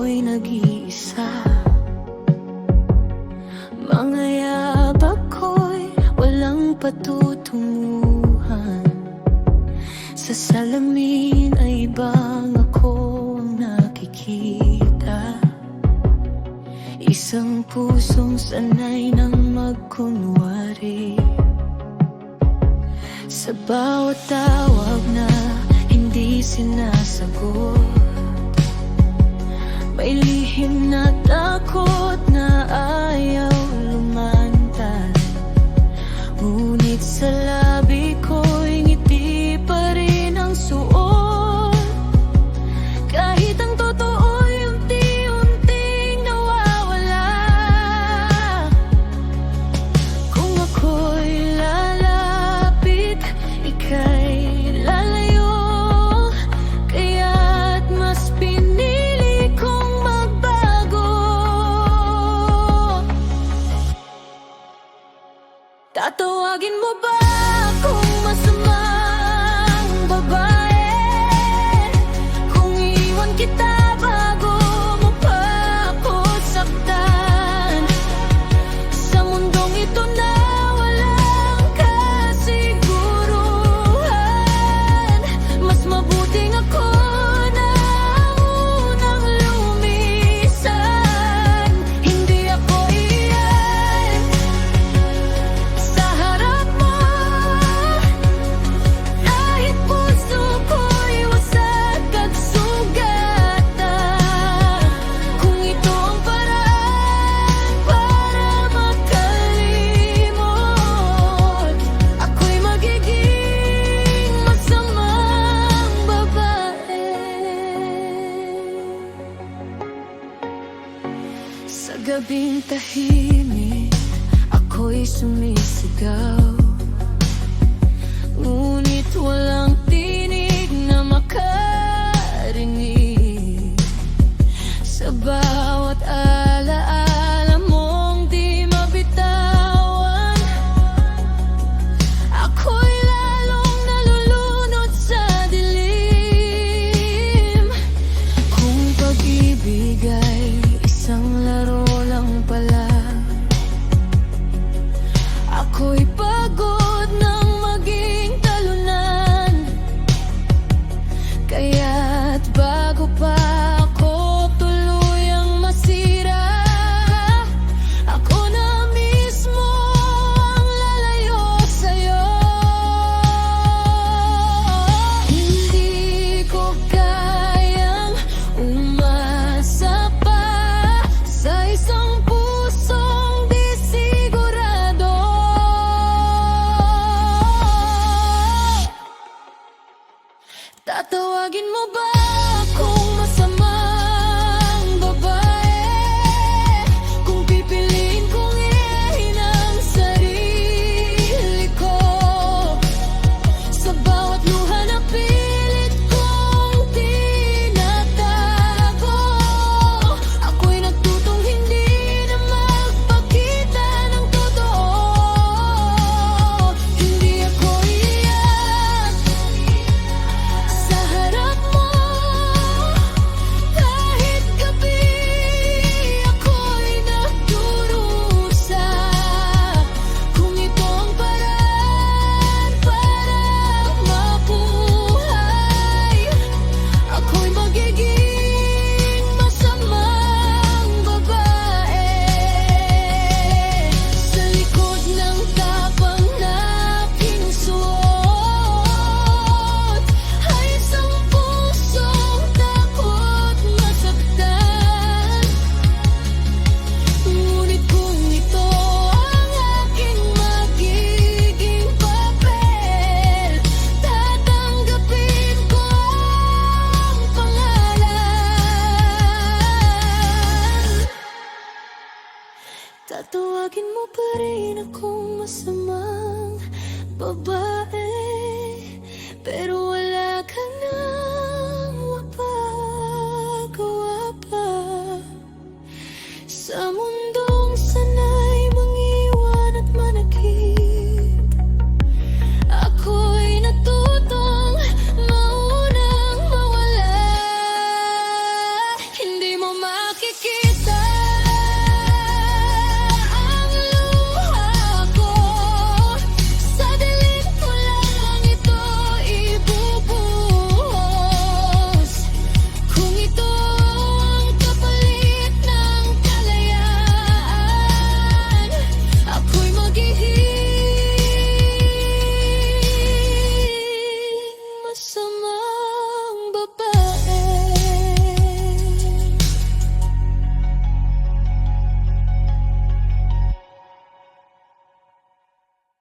ako'y nag-iisa. Mga yabag ko'y walang patutunguhan. Sa salamin ay ibang ako ang nakikita. Isang pusong sanay ng magkunwari. Sa bawat tawag na hindi sinasagot, may lihim na takot na ayaw lumantad. Ngunit sa labi ko'y ngiti pa rin ang suot. Kahit ang totoo'y unti-unting nawawala. Kung ako'y lalapit, ika'y lalayo. Kaya't mas pinili kong magbago. Tatawagin mo ba akong masamang babae? Kung iwan kita bago mo pa ako saktan. Sa mundong ito na walang kasiguruhan, mas mabuting ako na unang lumisan. Hindi ako iyan sa harap mo, kahit puso ko'y wasak at sugatan. Kung ito ang paraan para makalimot, ako'y magiging masamang babae. Sa gabing tahimik, ako'y sumisigaw. Ngunit walang tinig na makarinig. Sa bawat alaala mong di mabitawan, ako'y lalong nalulunod sa dilim. Kung pag-ibig ay isang laro lang pala, ako'y pagod ng maging talunan. Kaya't bago pa ako tuluyang masira, ako na mismo ang lalayo sa'yo. Hindi ko kayang umasa pa sa isang pusong di sigurado. Tatawagin mo ba akong masamang babae? Kung pipiliin kong iyahin ang sarili ko, sa bawat luha na pilit kong tinatago, ako'y nagtutong hindi na magpakita ng totoo. Hindi ako iyak sa harap mo, kahit gabi ako'y nagdurusa. Kung ito ang paraan para mabuhay, ako'y magiging masamang babae. Sa likod ng tapang na aking suot ay isang pusong takot masaktan. Ngunit kung ito ang aking magiging papel, tatanggapin ko ang pangalan. Tatawagin mo pa rin akong masamang babae, pero wala ka na